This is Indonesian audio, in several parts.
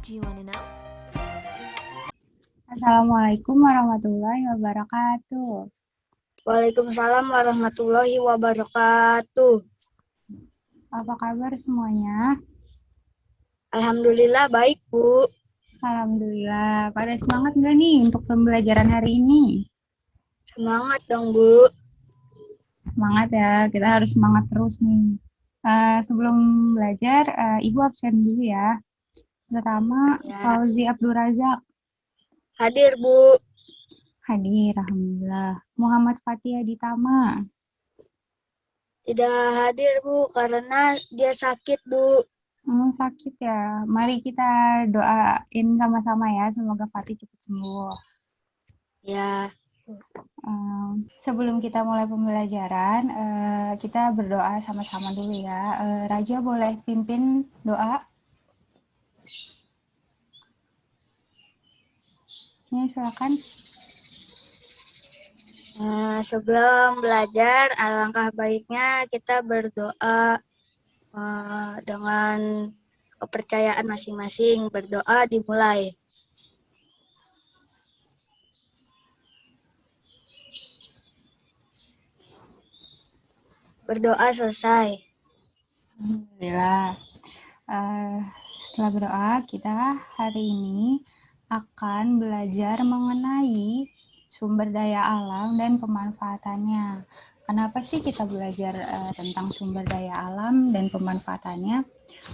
Do you want to know? Assalamualaikum warahmatullahi wabarakatuh. Waalaikumsalam warahmatullahi wabarakatuh. Apa kabar semuanya? Alhamdulillah baik, Bu. Alhamdulillah. Pada semangat nggak nih untuk pembelajaran hari ini? Semangat dong, Bu. Semangat ya, kita harus semangat terus nih. Sebelum belajar, Ibu absen dulu ya. Pertama, Ya. Fauzi Abdul Razak. Hadir, Bu. Hadir, Alhamdulillah. Muhammad Fatia Ditama. Tidak hadir, Bu, karena dia sakit, Bu. Sakit ya. Mari kita doain sama-sama ya, semoga Fatih cepat sembuh. Ya. Sebelum kita mulai pembelajaran, kita berdoa sama-sama dulu ya. Raja boleh pimpin doa? Ini silakan. Sebelum belajar, alangkah baiknya kita berdoa dengan kepercayaan masing-masing. Berdoa dimulai. Berdoa selesai. Alhamdulillah. Setelah berdoa, kita hari ini akan belajar mengenai sumber daya alam dan pemanfaatannya. Kenapa sih kita belajar tentang sumber daya alam dan pemanfaatannya?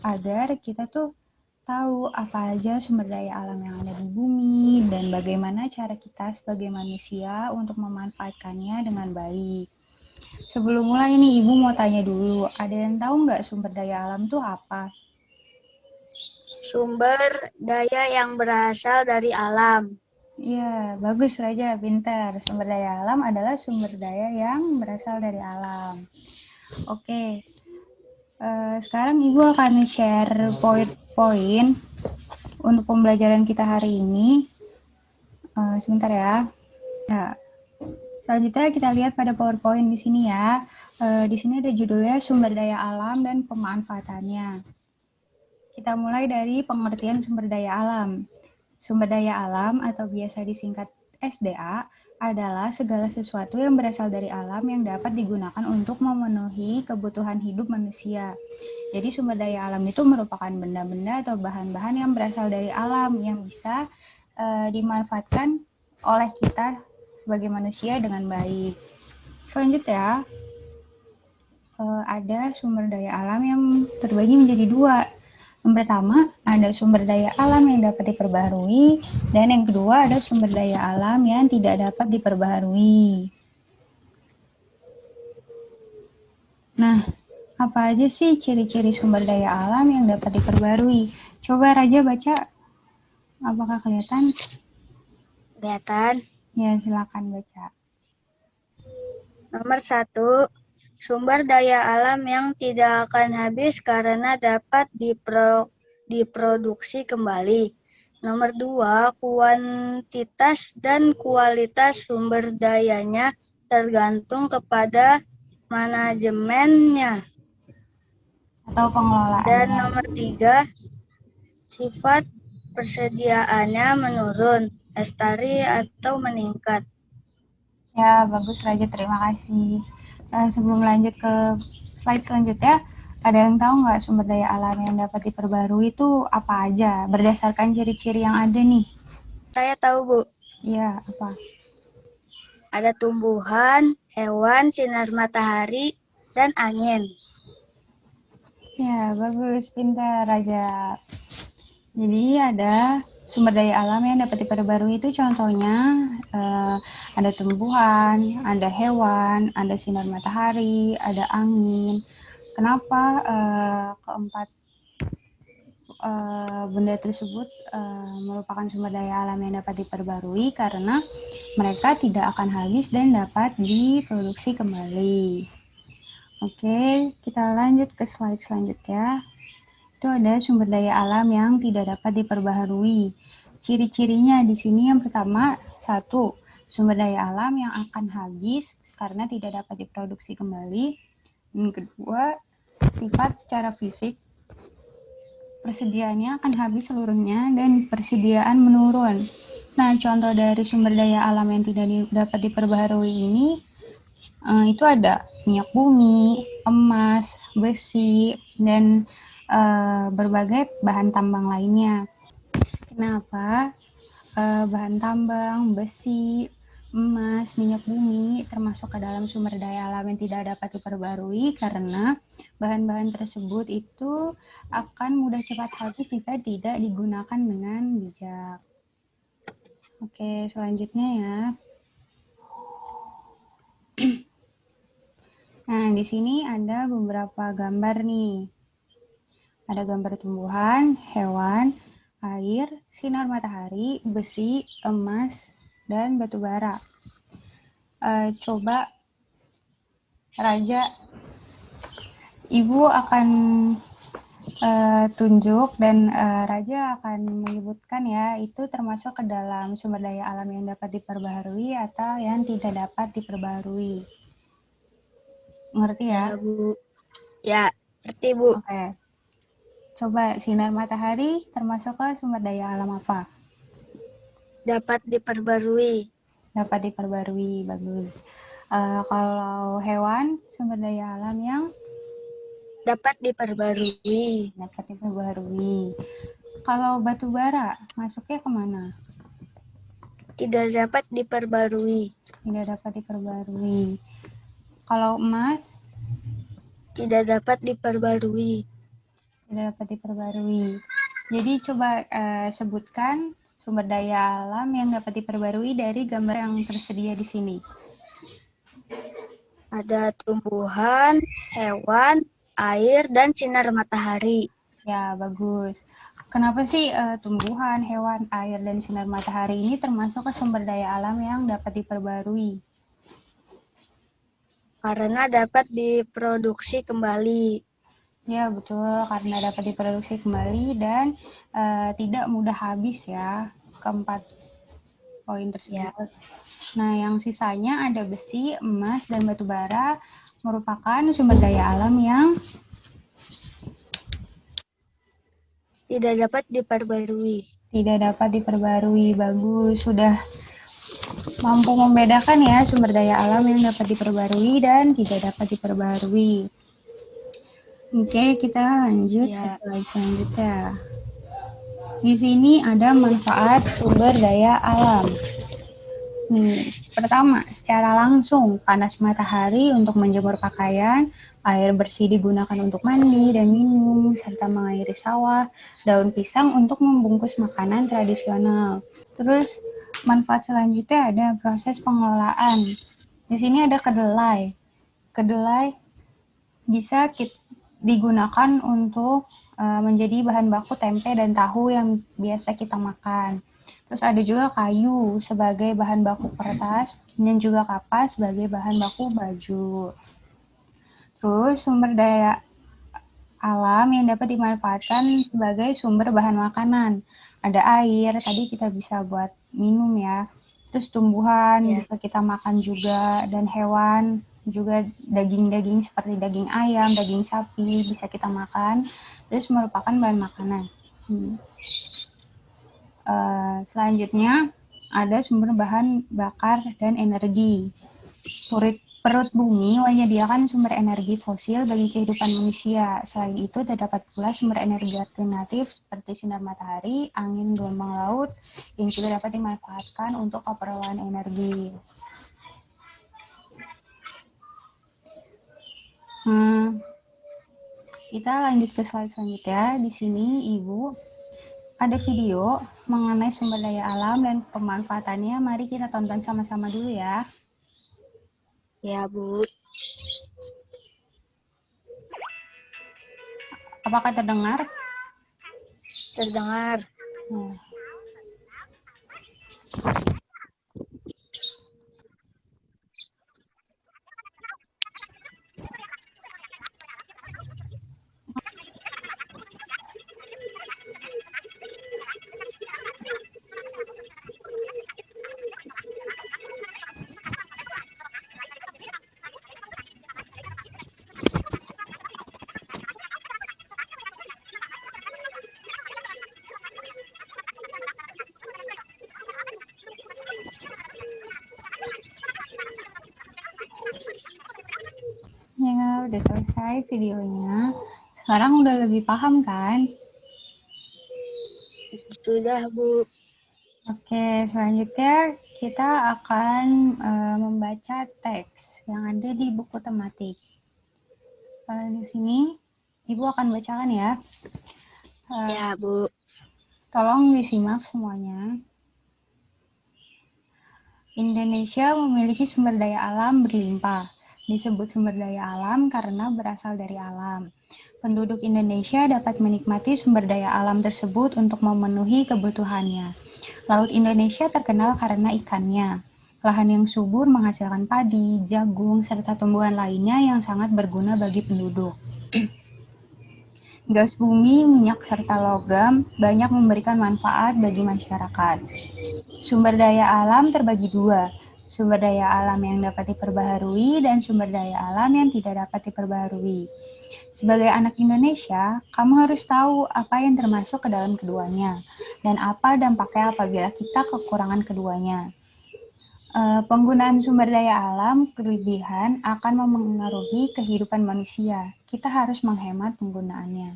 Agar kita tuh tahu apa aja sumber daya alam yang ada di bumi dan bagaimana cara kita sebagai manusia untuk memanfaatkannya dengan baik. Sebelum mulai ini Ibu mau tanya dulu, ada yang tahu nggak sumber daya alam itu apa? Sumber daya yang berasal dari alam. Iya, bagus Raja, pintar. Sumber daya alam adalah sumber daya yang berasal dari alam. Oke, sekarang Ibu akan share poin-poin untuk pembelajaran kita hari ini. Sebentar ya. Nah, selanjutnya kita lihat pada PowerPoint di sini ya. Di sini ada judulnya sumber daya alam dan pemanfaatannya. Kita mulai dari pengertian sumber daya alam. Sumber daya alam atau biasa disingkat SDA adalah segala sesuatu yang berasal dari alam yang dapat digunakan untuk memenuhi kebutuhan hidup manusia. Jadi sumber daya alam itu merupakan benda-benda atau bahan-bahan yang berasal dari alam yang bisa dimanfaatkan oleh kita sebagai manusia dengan baik. Selanjutnya, ada sumber daya alam yang terbagi menjadi dua. Yang pertama, ada sumber daya alam yang dapat diperbaharui, dan yang kedua ada sumber daya alam yang tidak dapat diperbaharui. Nah, apa aja sih ciri-ciri sumber daya alam yang dapat diperbaharui? Coba Raja baca, apakah kelihatan? Kelihatan. Ya, silakan baca. Nomor 1, sumber daya alam yang tidak akan habis karena dapat diproduksi kembali. Nomor 2, kuantitas dan kualitas sumber dayanya tergantung kepada manajemennya. Atau pengelolaannya. Dan nomor 3, sifat persediaannya menurun, lestari atau meningkat. Ya, bagus Raja, terima kasih. Sebelum lanjut ke slide selanjutnya, ada yang tahu nggak sumber daya alam yang dapat diperbarui itu apa aja, berdasarkan ciri-ciri yang ada nih? Saya tahu, Bu. Iya, apa? Ada tumbuhan, hewan, sinar matahari, dan angin. Ya, bagus, pintar Raja. Jadi ada sumber daya alam yang dapat diperbarui itu contohnya ada tumbuhan, ada hewan, ada sinar matahari, ada angin. Kenapa keempat benda tersebut merupakan sumber daya alam yang dapat diperbarui karena mereka tidak akan habis dan dapat diproduksi kembali. Oke, kita lanjut ke slide selanjutnya. Itu ada sumber daya alam yang tidak dapat diperbaharui. Ciri-cirinya di sini yang pertama, 1, sumber daya alam yang akan habis karena tidak dapat diproduksi kembali. Yang kedua, sifat secara fisik persediaannya akan habis seluruhnya dan persediaan menurun. Nah, contoh dari sumber daya alam yang tidak dapat diperbaharui ini itu ada minyak bumi, emas, besi, dan berbagai bahan tambang lainnya. Kenapa? Bahan tambang, besi, emas, minyak bumi termasuk ke dalam sumber daya alam yang tidak dapat diperbarui karena bahan-bahan tersebut itu akan mudah cepat habis jika tidak digunakan dengan bijak. Oke, selanjutnya ya. Nah, di sini ada beberapa gambar nih. Ada gambar tumbuhan, hewan, air, sinar matahari, besi, emas, dan batu bara. Coba Raja, Ibu akan tunjuk dan Raja akan menyebutkan ya, itu termasuk ke dalam sumber daya alam yang dapat diperbaharui atau yang tidak dapat diperbaharui. Ngerti ya? Ya, Bu. Ya, ngerti, Bu. Oke. Coba sinar matahari termasuk ke sumber daya alam apa? Dapat diperbarui. Dapat diperbarui, bagus. Kalau hewan, sumber daya alam yang Dapat diperbarui. dapat diperbarui. Kalau batu bara, masuknya kemana? Tidak dapat diperbarui. Tidak dapat diperbarui. Kalau emas, Tidak dapat diperbarui. tidak dapat diperbarui. Jadi coba sebutkan sumber daya alam yang dapat diperbarui dari gambar yang tersedia di sini. Ada tumbuhan, hewan, air, dan sinar matahari. Ya, bagus. Kenapa sih tumbuhan, hewan, air, dan sinar matahari ini termasuk ke sumber daya alam yang dapat diperbarui? Karena dapat diproduksi kembali. Ya, betul. Karena dapat diproduksi kembali dan tidak mudah habis ya, keempat poin tersebut. Ya. Nah, yang sisanya ada besi, emas, dan batu bara merupakan sumber daya alam yang Tidak dapat diperbarui. tidak dapat diperbarui. Bagus, sudah mampu membedakan ya sumber daya alam yang dapat diperbarui dan tidak dapat diperbarui. Oke, kita lanjut ke Ya. slide selanjutnya. Di sini ada manfaat sumber daya alam. Nih, pertama, secara langsung panas matahari untuk menjemur pakaian, air bersih digunakan untuk mandi dan minum, serta mengairi sawah, daun pisang untuk membungkus makanan tradisional. Terus, manfaat selanjutnya ada proses pengelolaan. Di sini ada kedelai. Kedelai bisa digunakan untuk menjadi bahan baku tempe dan tahu yang biasa kita makan. Terus ada juga kayu sebagai bahan baku kertas dan juga kapas sebagai bahan baku baju. Terus sumber daya alam yang dapat dimanfaatkan sebagai sumber bahan makanan. Ada air, tadi kita bisa buat minum ya. Terus tumbuhan Ya. bisa kita makan juga, dan hewan juga daging-daging seperti daging ayam, daging sapi bisa kita makan. Terus merupakan bahan makanan. Selanjutnya ada sumber bahan bakar dan energi. Perut bumi menyediakan sumber energi fosil bagi kehidupan manusia. Selain itu, terdapat pula sumber energi alternatif seperti sinar matahari, angin, gelombang laut, yang juga dapat dimanfaatkan untuk keperluan energi. Kita lanjut ke slide selanjutnya. Di sini, Ibu, ada video mengenai sumber daya alam dan pemanfaatannya. Mari kita tonton sama-sama dulu ya. Ya, Bu. Apakah terdengar? Terdengar. udah selesai videonya. Sekarang udah lebih paham kan? Sudah, Bu. Oke, selanjutnya kita akan membaca teks yang ada di buku tematik. Di sini Ibu akan bacakan ya. Ya, Bu. Tolong disimak semuanya. Indonesia memiliki sumber daya alam berlimpah. Disebut sumber daya alam karena berasal dari alam. Penduduk Indonesia dapat menikmati sumber daya alam tersebut untuk memenuhi kebutuhannya. Laut Indonesia terkenal karena ikannya. Lahan yang subur menghasilkan padi, jagung, serta tumbuhan lainnya yang sangat berguna bagi penduduk. Gas bumi, minyak, serta logam banyak memberikan manfaat bagi masyarakat. Sumber daya alam terbagi dua, sumber daya alam yang dapat diperbaharui dan sumber daya alam yang tidak dapat diperbaharui. Sebagai anak Indonesia, kamu harus tahu apa yang termasuk ke dalam keduanya, dan apa dampaknya apabila kita kekurangan keduanya. Penggunaan sumber daya alam berlebihan akan memengaruhi kehidupan manusia. Kita harus menghemat penggunaannya.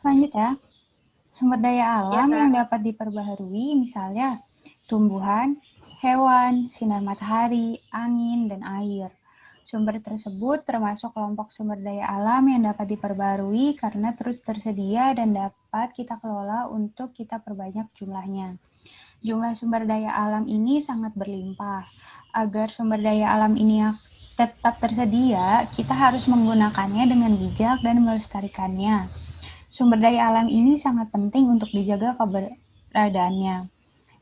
Selanjutnya, sumber daya alam Ya. yang dapat diperbaharui misalnya tumbuhan, hewan, sinar matahari, angin, dan air. Sumber tersebut termasuk kelompok sumber daya alam yang dapat diperbarui karena terus tersedia dan dapat kita kelola untuk kita perbanyak jumlahnya. Jumlah sumber daya alam ini sangat berlimpah. Agar sumber daya alam ini tetap tersedia, kita harus menggunakannya dengan bijak dan melestarikannya. Sumber daya alam ini sangat penting untuk dijaga keberadaannya.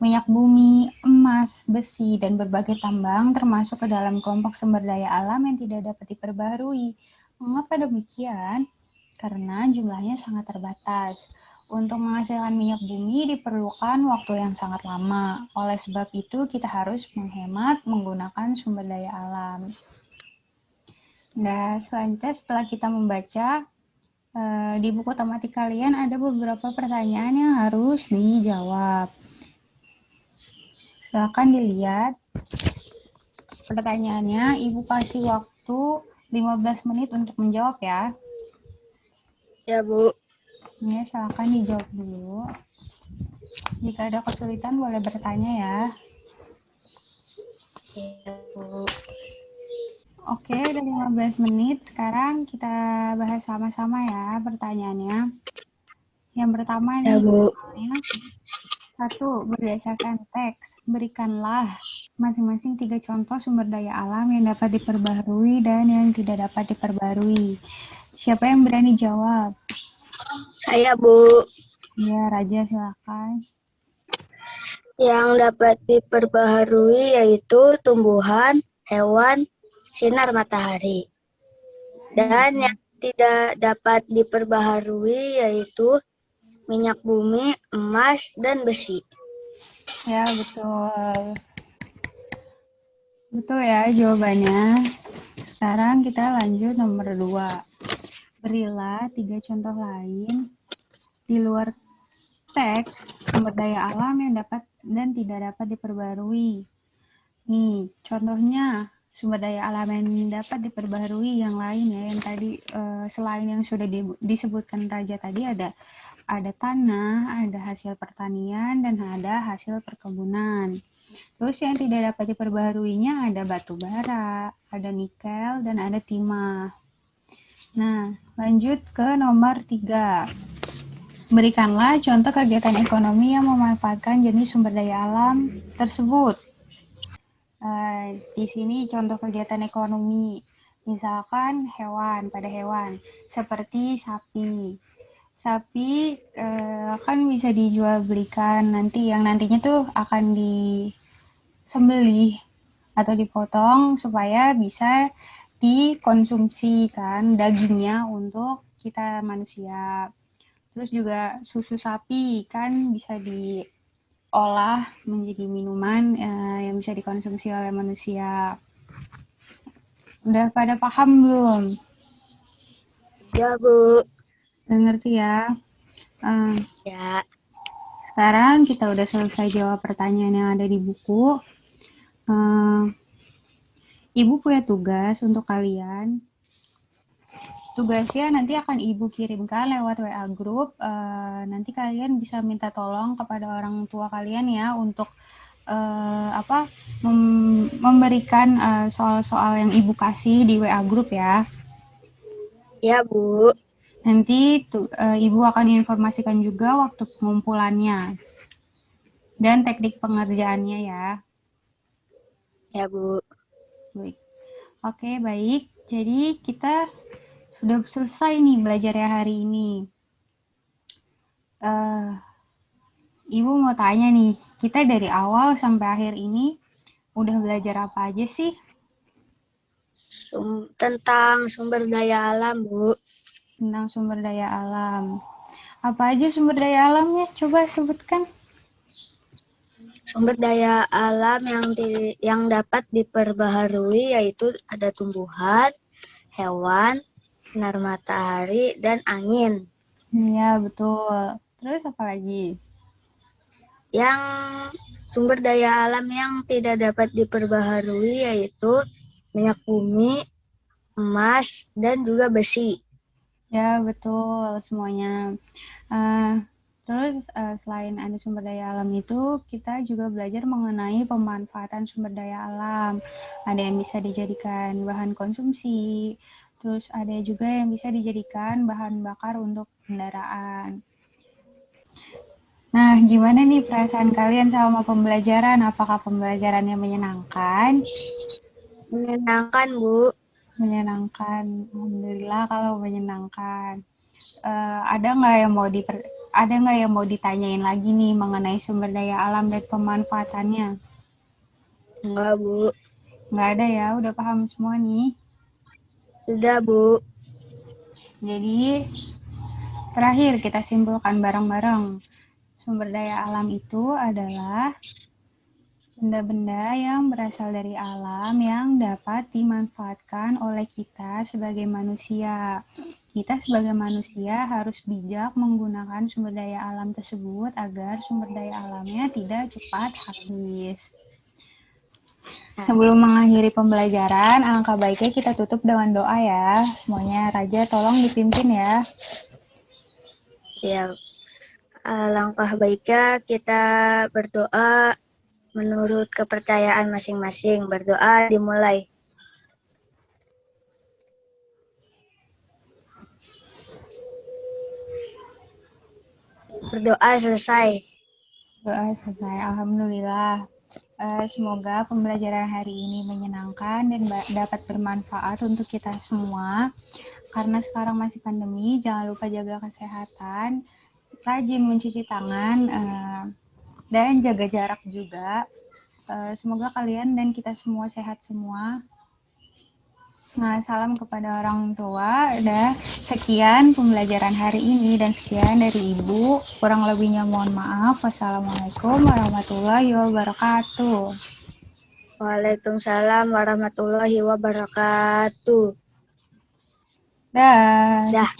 Minyak bumi, emas, besi, dan berbagai tambang termasuk ke dalam kelompok sumber daya alam yang tidak dapat diperbarui. Mengapa demikian? Karena jumlahnya sangat terbatas. Untuk menghasilkan minyak bumi diperlukan waktu yang sangat lama. Oleh sebab itu, kita harus menghemat menggunakan sumber daya alam. Nah, selanjutnya setelah kita membaca di buku tematik kalian ada beberapa pertanyaan yang harus dijawab. Silakan dilihat pertanyaannya. Ibu kasih waktu 15 menit untuk menjawab ya. Ya, Bu. Ya, silakan dijawab dulu. Jika ada kesulitan boleh bertanya ya. Ya, Bu. Oke, udah 15 menit. Sekarang kita bahas sama-sama ya pertanyaannya. Yang pertama Ya, nih, Bu. satu, berdasarkan teks, berikanlah masing-masing 3 contoh sumber daya alam yang dapat diperbaharui dan yang tidak dapat diperbaharui. Siapa yang berani jawab? Saya, Bu. Ya, Raja silakan. Yang dapat diperbaharui yaitu tumbuhan, hewan, sinar matahari. Dan yang tidak dapat diperbaharui yaitu minyak bumi, emas, dan besi. Ya, betul. Betul ya jawabannya. Sekarang kita lanjut nomor 2. Berilah 3 contoh lain di luar teks sumber daya alam yang dapat dan tidak dapat diperbarui. Nih, contohnya sumber daya alam yang dapat diperbarui yang lain ya, yang tadi selain yang sudah disebutkan Raja tadi ada tanah, ada hasil pertanian, dan ada hasil perkebunan. Terus yang tidak dapat diperbaharuinya ada batu bara, ada nikel, dan ada timah. Nah, lanjut ke nomor 3. Berikanlah contoh kegiatan ekonomi yang memanfaatkan jenis sumber daya alam tersebut. Di sini contoh kegiatan ekonomi, misalkan pada hewan, seperti sapi. Sapi kan bisa dijual belikan yang nantinya tuh akan disembelih atau dipotong supaya bisa dikonsumsi kan dagingnya untuk kita manusia. Terus juga susu sapi kan bisa diolah menjadi minuman yang bisa dikonsumsi oleh manusia. Udah pada paham belum? Ya, Bu. Udah ngerti ya? Ya. Sekarang kita udah selesai jawab pertanyaan yang ada di buku. Ibu punya tugas untuk kalian. tugasnya nanti akan Ibu kirimkan lewat WA Group. Nanti kalian bisa minta tolong kepada orang tua kalian ya untuk memberikan soal-soal yang Ibu kasih di WA Group ya. Ya, Bu. Nanti Ibu akan informasikan juga waktu pengumpulannya dan teknik pengerjaannya ya. Ya, Bu. Baik. Oke, baik. Jadi kita sudah selesai nih belajar ya hari ini. Ibu mau tanya nih, kita dari awal sampai akhir ini udah belajar apa aja sih? Tentang sumber daya alam, Bu. Tentang sumber daya alam. Apa aja sumber daya alamnya? Coba sebutkan. Sumber daya alam yang dapat diperbaharui yaitu ada tumbuhan, hewan, sinar matahari, dan angin. Iya, betul. Terus apa lagi? Yang sumber daya alam yang tidak dapat diperbaharui yaitu minyak bumi, emas, dan juga besi. Ya, betul semuanya. Terus selain ada sumber daya alam itu, kita juga belajar mengenai pemanfaatan sumber daya alam. Ada yang bisa dijadikan bahan konsumsi, terus ada juga yang bisa dijadikan bahan bakar untuk kendaraan. Nah, gimana nih perasaan kalian sama pembelajaran? Apakah pembelajarannya menyenangkan? Menyenangkan, Bu. Menyenangkan. Alhamdulillah kalau menyenangkan. Ada nggak yang mau ditanyain lagi nih mengenai sumber daya alam dan pemanfaatannya? Enggak, Bu. Nggak ada ya, udah paham semua nih. Sudah, Bu. Jadi terakhir kita simpulkan bareng-bareng. Sumber daya alam itu adalah benda-benda yang berasal dari alam yang dapat dimanfaatkan oleh kita sebagai manusia. Kita sebagai manusia harus bijak menggunakan sumber daya alam tersebut agar sumber daya alamnya tidak cepat habis. Sebelum mengakhiri pembelajaran, alangkah baiknya kita tutup dengan doa ya. Semuanya Raja tolong dipimpin ya. Ya, langkah baiknya kita berdoa menurut kepercayaan masing-masing. Berdoa dimulai. Berdoa selesai. Doa selesai. Alhamdulillah. Semoga pembelajaran hari ini menyenangkan dan dapat bermanfaat untuk kita semua. Karena sekarang masih pandemi, jangan lupa jaga kesehatan, rajin mencuci tangan, dan jaga jarak juga. Semoga kalian dan kita semua sehat semua. Nah, salam kepada orang tua. Udah sekian pembelajaran hari ini dan sekian dari Ibu. Kurang lebihnya mohon maaf. Wassalamualaikum warahmatullahi wabarakatuh. Waalaikumsalam warahmatullahi wabarakatuh. Dah. Dah.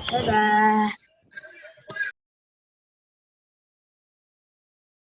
Dadah.